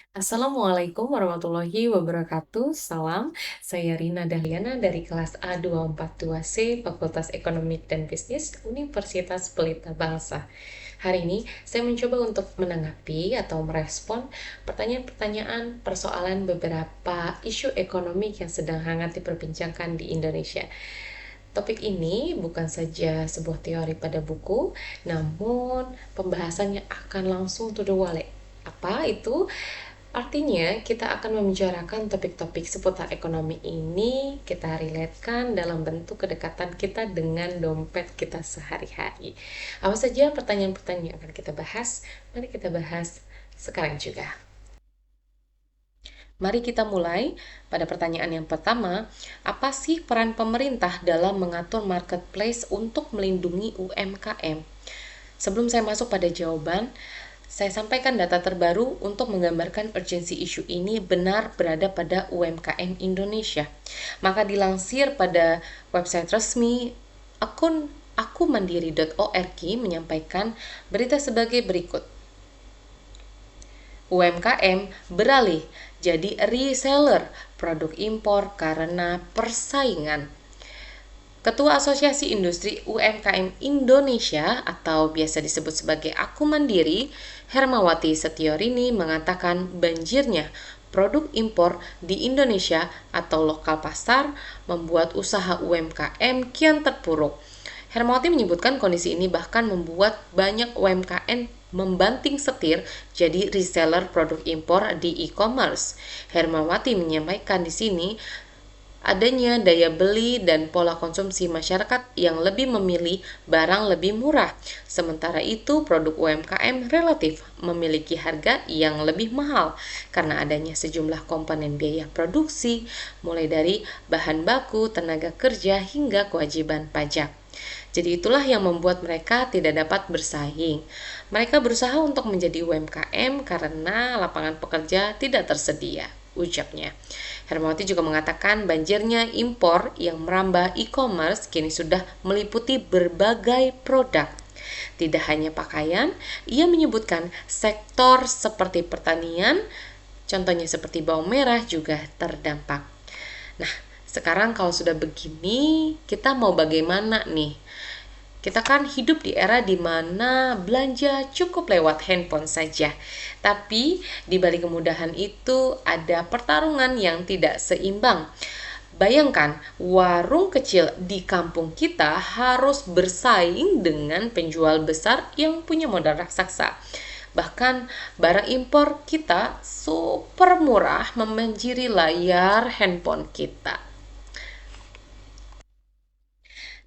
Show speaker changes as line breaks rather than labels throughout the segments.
Assalamualaikum warahmatullahi wabarakatuh. Salam, saya Rina Dahliana dari kelas A242C Fakultas Ekonomi dan Bisnis Universitas Pelita Bangsa. Hari ini saya mencoba untuk menanggapi atau merespon pertanyaan-pertanyaan persoalan beberapa isu ekonomi yang sedang hangat diperbincangkan di Indonesia. Topik ini bukan saja sebuah teori pada buku, namun pembahasannya akan langsung to the wallet. Apa itu? Artinya, kita akan membicarakan topik-topik seputar ekonomi ini, kita relatekan dalam bentuk kedekatan kita dengan dompet kita sehari-hari. Apa saja pertanyaan-pertanyaan yang akan kita bahas? Mari kita bahas sekarang juga. Mari kita mulai pada pertanyaan yang pertama, apa sih peran pemerintah dalam mengatur marketplace untuk melindungi UMKM? Sebelum saya masuk pada jawaban, saya sampaikan data terbaru untuk menggambarkan urgensi isu ini benar berada pada UMKM Indonesia. Maka dilansir pada website resmi akun akumandiri.org menyampaikan berita sebagai berikut. UMKM beralih jadi reseller produk impor karena persaingan. Ketua Asosiasi Industri UMKM Indonesia atau biasa disebut sebagai Aku Mandiri, Hermawati Setiorini mengatakan banjirnya produk impor di Indonesia atau lokal pasar membuat usaha UMKM kian terpuruk. Hermawati menyebutkan kondisi ini bahkan membuat banyak UMKM membanting setir jadi reseller produk impor di e-commerce. Hermawati menyampaikan di sini adanya daya beli dan pola konsumsi masyarakat yang lebih memilih barang lebih murah. Sementara itu, produk UMKM relatif memiliki harga yang lebih mahal karena adanya sejumlah komponen biaya produksi, mulai dari bahan baku, tenaga kerja, hingga kewajiban pajak. Jadi itulah yang membuat mereka tidak dapat bersaing. Mereka berusaha untuk menjadi UMKM karena lapangan pekerja tidak tersedia, ucapnya. Hermawati juga mengatakan banjirnya impor yang merambah e-commerce kini sudah meliputi berbagai produk. Tidak hanya pakaian, ia menyebutkan sektor seperti pertanian, contohnya seperti bawang merah juga terdampak. Nah, sekarang kalau sudah begini, kita mau bagaimana nih? Kita kan hidup di era di mana belanja cukup lewat handphone saja. Tapi di balik kemudahan itu ada pertarungan yang tidak seimbang. Bayangkan, warung kecil di kampung kita harus bersaing dengan penjual besar yang punya modal raksasa. Bahkan barang impor kita super murah membanjiri layar handphone kita.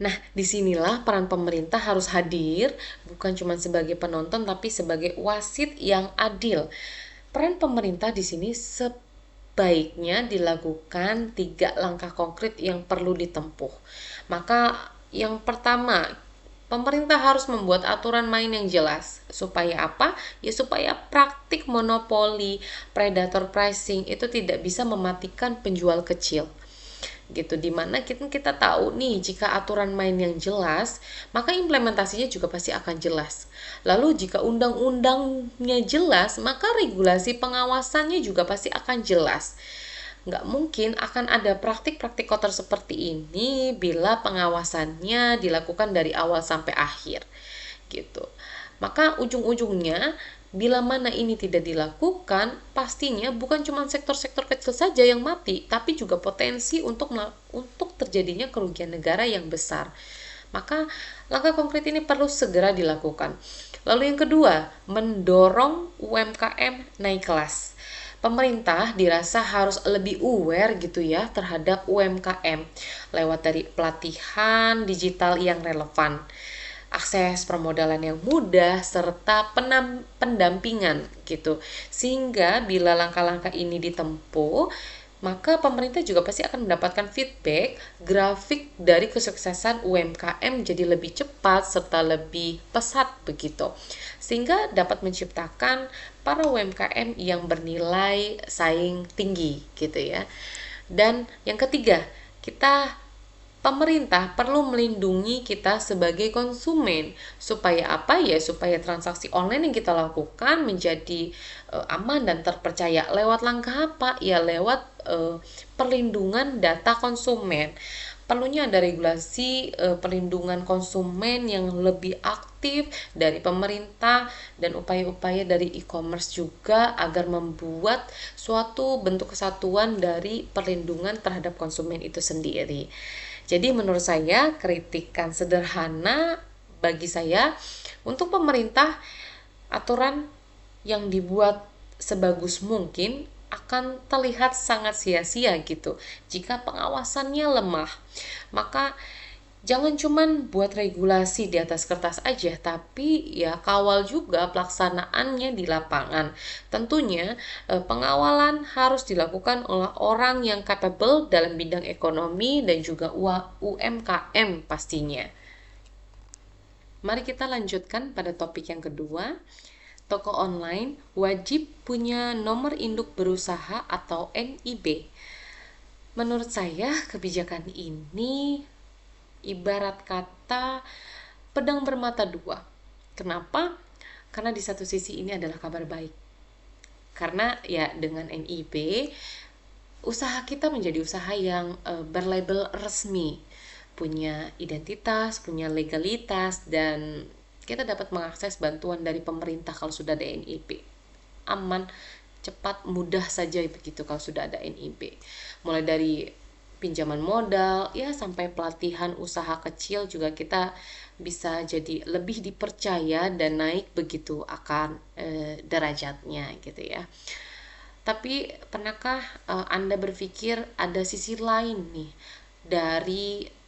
Nah, disinilah peran pemerintah harus hadir, bukan cuma sebagai penonton, tapi sebagai wasit yang adil. Peran pemerintah di sini sebaiknya dilakukan 3 langkah konkret yang perlu ditempuh. Maka yang pertama, pemerintah harus membuat aturan main yang jelas. Supaya apa? Ya supaya praktik monopoli, predator pricing itu tidak bisa mematikan penjual kecil gitu, dimana kita tahu nih jika aturan main yang jelas maka implementasinya juga pasti akan jelas. Lalu jika undang-undangnya jelas maka regulasi pengawasannya juga pasti akan jelas. Nggak mungkin akan ada praktik-praktik kotor seperti ini bila pengawasannya dilakukan dari awal sampai akhir gitu. Maka ujung-ujungnya bila mana ini tidak dilakukan, pastinya bukan cuma sektor-sektor kecil saja yang mati, tapi juga potensi untuk terjadinya kerugian negara yang besar. Maka langkah konkret ini perlu segera dilakukan. Lalu yang kedua, mendorong UMKM naik kelas. Pemerintah dirasa harus lebih aware gitu ya terhadap UMKM lewat dari pelatihan digital yang relevan, akses permodalan yang mudah, serta pendampingan gitu. Sehingga bila langkah-langkah ini ditempuh, maka pemerintah juga pasti akan mendapatkan feedback grafik dari kesuksesan UMKM jadi lebih cepat serta lebih pesat begitu. Sehingga dapat menciptakan para UMKM yang bernilai saing tinggi gitu ya. Dan yang ketiga, kita pemerintah perlu melindungi kita sebagai konsumen. Supaya apa ya? Supaya transaksi online yang kita lakukan menjadi aman dan terpercaya. Lewat langkah apa? Ya lewat perlindungan data konsumen. Perlunya ada regulasi perlindungan konsumen yang lebih aktif dari pemerintah dan upaya-upaya dari e-commerce juga agar membuat suatu bentuk kesatuan dari perlindungan terhadap konsumen itu sendiri. Jadi menurut saya kritikan sederhana bagi saya untuk pemerintah, aturan yang dibuat sebagus mungkin akan terlihat sangat sia-sia gitu jika pengawasannya lemah. Maka jangan cuman buat regulasi di atas kertas aja, tapi ya kawal juga pelaksanaannya di lapangan. Tentunya pengawalan harus dilakukan oleh orang yang capable dalam bidang ekonomi dan juga UMKM pastinya. Mari kita lanjutkan pada topik yang kedua. Toko online wajib punya nomor induk berusaha atau NIB. Menurut saya, kebijakan ini ibarat kata pedang bermata dua. Kenapa? Karena di satu sisi ini adalah kabar baik. Karena ya dengan NIB, usaha kita menjadi usaha yang berlabel resmi, punya identitas, punya legalitas, dan kita dapat mengakses bantuan dari pemerintah kalau sudah ada NIB. Aman, cepat, mudah saja begitu kalau sudah ada NIB. Mulai dari pinjaman modal ya sampai pelatihan usaha kecil juga kita bisa jadi lebih dipercaya dan naik begitu akan derajatnya gitu ya. Tapi pernahkah Anda berpikir ada sisi lain nih dari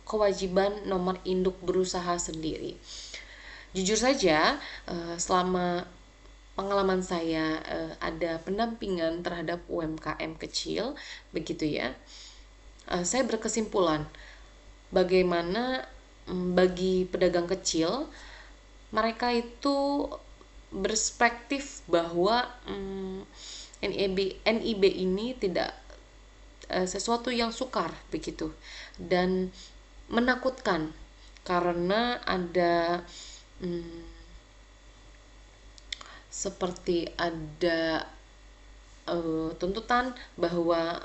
kewajiban nomor induk berusaha sendiri? Jujur saja, selama pengalaman saya ada pendampingan terhadap UMKM kecil, begitu ya, saya berkesimpulan bagaimana bagi pedagang kecil mereka itu berspektif bahwa NIB ini tidak sesuatu yang sukar begitu dan menakutkan karena ada seperti ada tuntutan bahwa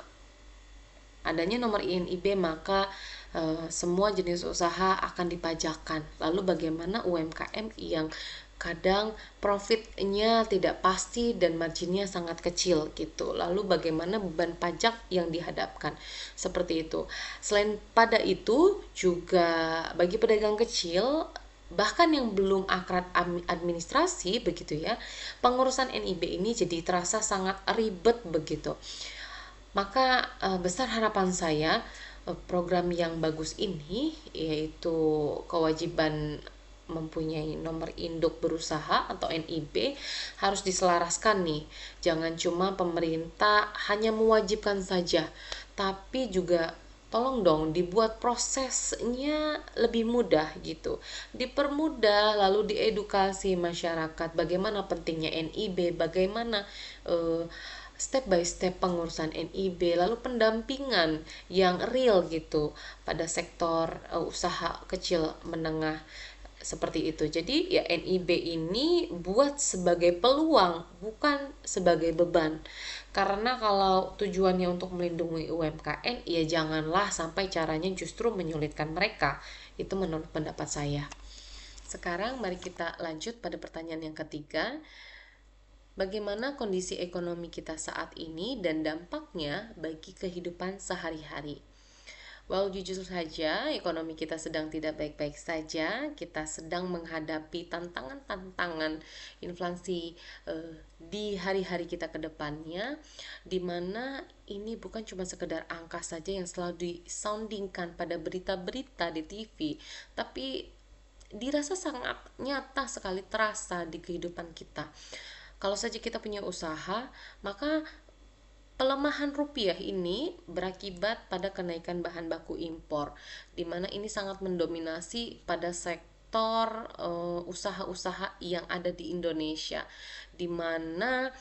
adanya nomor INIB maka semua jenis usaha akan dipajakan. Lalu bagaimana UMKM yang kadang profitnya tidak pasti dan marginnya sangat kecil gitu. Lalu bagaimana beban pajak yang dihadapkan seperti itu. Selain pada itu juga bagi pedagang kecil bahkan yang belum akrab administrasi begitu ya, pengurusan NIB ini jadi terasa sangat ribet begitu. Maka besar harapan saya program yang bagus ini yaitu kewajiban mempunyai nomor induk berusaha atau NIB harus diselaraskan nih. Jangan cuma pemerintah hanya mewajibkan saja, tapi juga tolong dong dibuat prosesnya lebih mudah gitu. Dipermudah, lalu diedukasi masyarakat bagaimana pentingnya NIB, bagaimana step by step pengurusan NIB, lalu pendampingan yang real gitu pada sektor usaha kecil menengah seperti itu. Jadi ya NIB ini buat sebagai peluang bukan sebagai beban. Karena kalau tujuannya untuk melindungi UMKM, ya janganlah sampai caranya justru menyulitkan mereka. Itu menurut pendapat saya. Sekarang mari kita lanjut pada pertanyaan yang ketiga. Bagaimana kondisi ekonomi kita saat ini dan dampaknya bagi kehidupan sehari-hari? Well, jujur saja, ekonomi kita sedang tidak baik-baik saja. Kita sedang menghadapi tantangan-tantangan inflasi di hari-hari kita ke depannya, di mana ini bukan cuma sekedar angka saja yang selalu disoundingkan pada berita-berita di TV, tapi dirasa sangat nyata sekali terasa di kehidupan kita. Kalau saja kita punya usaha, maka pelemahan rupiah ini berakibat pada kenaikan bahan baku impor, di mana ini sangat mendominasi pada sektor usaha-usaha yang ada di Indonesia, di mana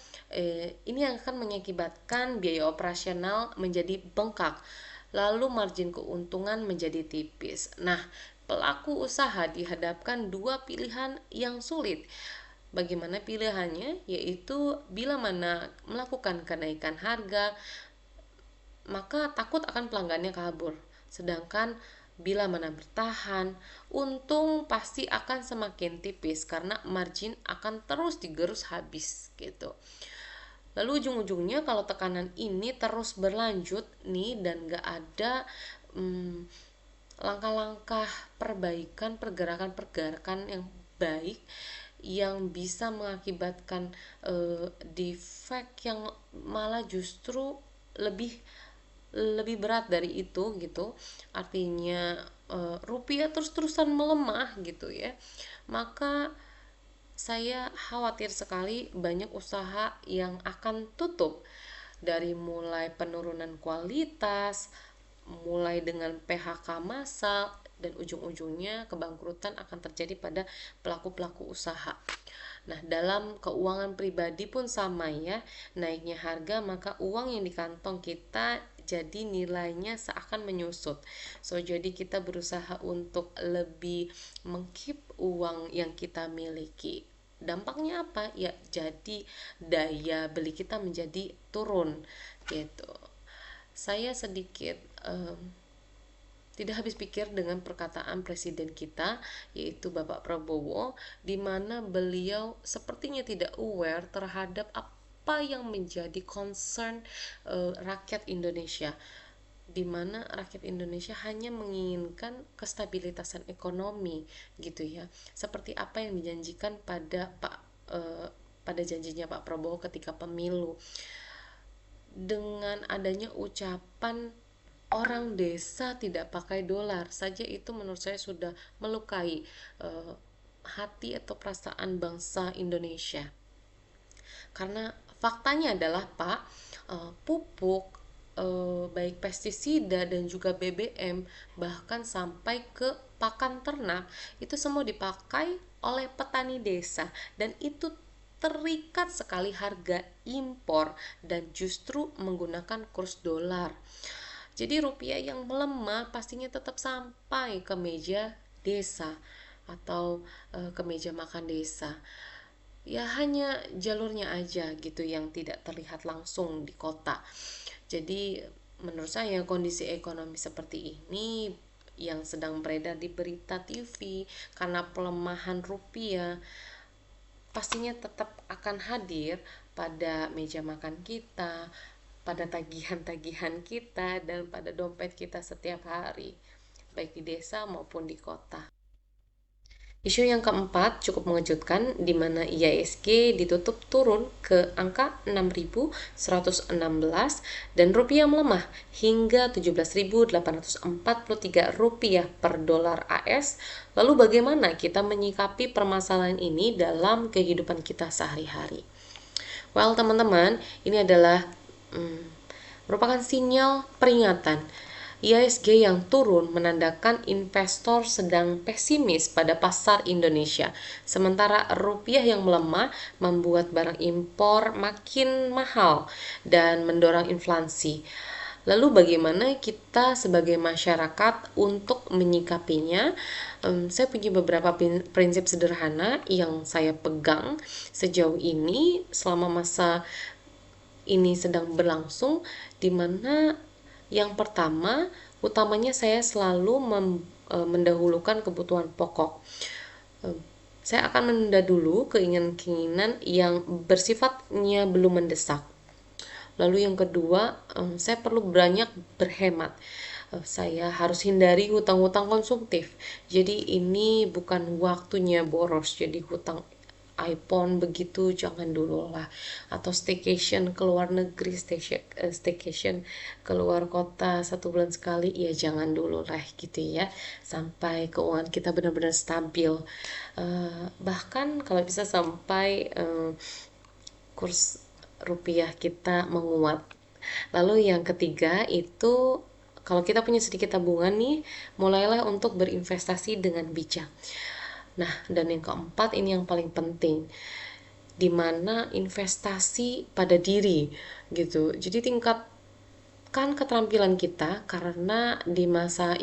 ini akan mengakibatkan biaya operasional menjadi bengkak. lalu margin keuntungan menjadi tipis. Nah, pelaku usaha dihadapkan dua pilihan yang sulit. Bagaimana pilihannya? Yaitu bila mana melakukan kenaikan harga, maka takut akan pelanggannya kabur. Sedangkan bila mana bertahan, untung pasti akan semakin tipis karena margin akan terus digerus habis gitu. Lalu ujung-ujungnya kalau tekanan ini terus berlanjut nih dan gak ada langkah-langkah perbaikan, pergerakan-pergerakan yang baik yang bisa mengakibatkan defect yang malah justru lebih lebih berat dari itu gitu, artinya rupiah terus-terusan melemah gitu ya, maka saya khawatir sekali banyak usaha yang akan tutup, dari mulai penurunan kualitas, mulai dengan PHK massal, dan ujung-ujungnya kebangkrutan akan terjadi pada pelaku-pelaku usaha. Nah, dalam keuangan pribadi pun sama ya, naiknya harga maka uang yang di kantong kita jadi nilainya seakan menyusut. So, jadi kita berusaha untuk lebih mengkeep uang yang kita miliki. Dampaknya apa? Ya, jadi daya beli kita menjadi turun gitu. Saya sedikit tidak habis pikir dengan perkataan presiden kita, yaitu Bapak Prabowo, di mana beliau sepertinya tidak aware terhadap apa yang menjadi concern rakyat Indonesia, di mana rakyat Indonesia hanya menginginkan kestabilitasan ekonomi gitu ya, seperti apa yang dijanjikan pada janjinya Pak Prabowo ketika pemilu. Dengan adanya ucapan orang desa tidak pakai dolar saja, itu menurut saya sudah melukai hati atau perasaan bangsa Indonesia. Karena faktanya adalah Pak, pupuk baik pestisida dan juga BBM, bahkan sampai ke pakan ternak, itu semua dipakai oleh petani desa, dan itu terikat sekali harga impor dan justru menggunakan kurs dolar. Jadi rupiah yang melemah pastinya tetap sampai ke meja desa atau ke meja makan desa. Ya hanya jalurnya aja gitu yang tidak terlihat langsung di kota. Jadi menurut saya kondisi ekonomi seperti ini yang sedang beredar di berita TV karena pelemahan rupiah pastinya tetap akan hadir pada meja makan kita, pada tagihan-tagihan kita, dan pada dompet kita setiap hari, baik di desa maupun di kota. Isu yang keempat cukup mengejutkan, di mana IHSG ditutup turun ke angka 6.116 dan rupiah melemah hingga 17.843 rupiah per dolar AS. Lalu bagaimana kita menyikapi permasalahan ini dalam kehidupan kita sehari-hari? Well, teman-teman, ini adalah merupakan sinyal peringatan. IHSG yang turun menandakan investor sedang pesimis pada pasar Indonesia, sementara rupiah yang melemah membuat barang impor makin mahal dan mendorong inflasi. Lalu bagaimana kita sebagai masyarakat untuk menyikapinya? Saya punya beberapa prinsip sederhana yang saya pegang sejauh ini selama masa ini sedang berlangsung, di mana yang pertama, utamanya saya selalu mendahulukan kebutuhan pokok. Saya akan menunda dulu keinginan-keinginan yang bersifatnya belum mendesak. Lalu yang kedua, saya perlu banyak berhemat. Saya harus hindari hutang-hutang konsumtif. Jadi ini bukan waktunya boros jadi hutang iPhone begitu, jangan dulu lah. Atau staycation ke luar negeri, staycation keluar kota 1 bulan sekali, ya jangan dulu lah gitu ya, sampai keuangan kita benar-benar stabil. Bahkan kalau bisa sampai kurs rupiah kita menguat. Lalu yang ketiga itu, kalau kita punya sedikit tabungan nih, mulailah untuk berinvestasi dengan bijak. Nah, dan yang keempat ini yang paling penting, di mana investasi pada diri gitu. Jadi tingkat meningkatkan keterampilan kita, karena di masa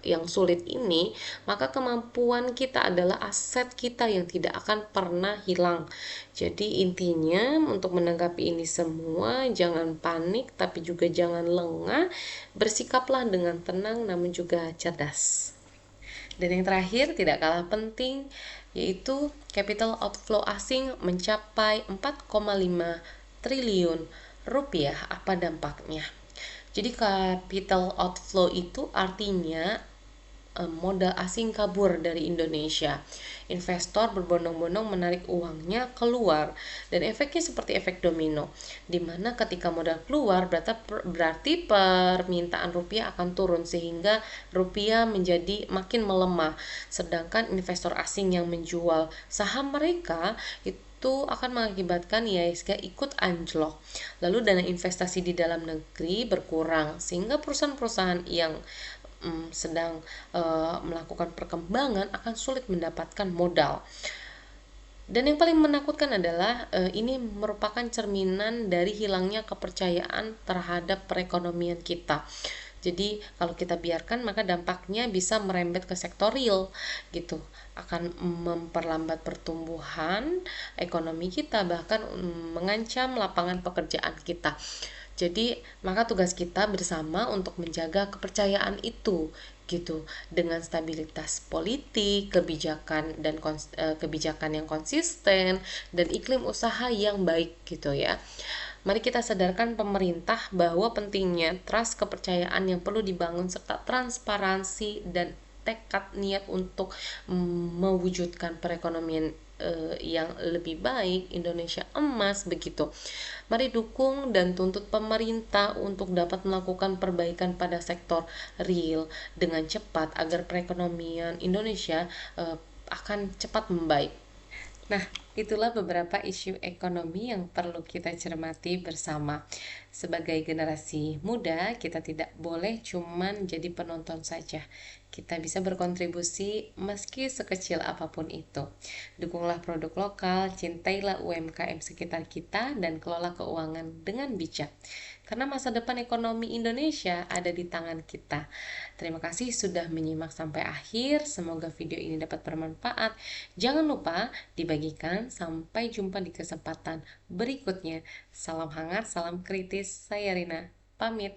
yang sulit ini, maka kemampuan kita adalah aset kita yang tidak akan pernah hilang. Jadi intinya untuk menanggapi ini semua, jangan panik tapi juga jangan lengah, bersikaplah dengan tenang namun juga cerdas. Dan yang terakhir, tidak kalah penting, yaitu capital outflow asing mencapai 4,5 triliun rupiah. Apa dampaknya? Jadi capital outflow itu artinya modal asing kabur dari Indonesia. Investor berbondong-bondong menarik uangnya keluar, dan efeknya seperti efek domino, di mana ketika modal keluar berarti permintaan rupiah akan turun sehingga rupiah menjadi makin melemah, sedangkan investor asing yang menjual saham mereka itu akan mengakibatkan IHSG ikut anjlok. Lalu dana investasi di dalam negeri berkurang sehingga perusahaan-perusahaan yang sedang melakukan perkembangan akan sulit mendapatkan modal. Dan yang paling menakutkan adalah ini merupakan cerminan dari hilangnya kepercayaan terhadap perekonomian kita. Jadi kalau kita biarkan, maka dampaknya bisa merembet ke sektor real gitu, akan memperlambat pertumbuhan ekonomi kita, bahkan mengancam lapangan pekerjaan kita. Jadi, maka tugas kita bersama untuk menjaga kepercayaan itu gitu, dengan stabilitas politik, kebijakan yang konsisten dan iklim usaha yang baik gitu ya. Mari kita sadarkan pemerintah bahwa pentingnya trust, kepercayaan yang perlu dibangun, serta transparansi dan tekad niat untuk mewujudkan perekonomian yang lebih baik, Indonesia emas begitu. Mari dukung dan tuntut pemerintah untuk dapat melakukan perbaikan pada sektor real dengan cepat agar perekonomian Indonesia akan cepat membaik. Nah, itulah beberapa isu ekonomi yang perlu kita cermati bersama. Sebagai generasi muda, kita tidak boleh cuman jadi penonton saja. Kita bisa berkontribusi meski sekecil apapun itu. Dukunglah produk lokal, cintailah UMKM sekitar kita, dan kelola keuangan dengan bijak. Karena masa depan ekonomi Indonesia ada di tangan kita. Terima kasih sudah menyimak sampai akhir. Semoga video ini dapat bermanfaat. Jangan lupa dibagikan. Sampai jumpa di kesempatan berikutnya. Salam hangat, salam kritis. Saya Rina, pamit.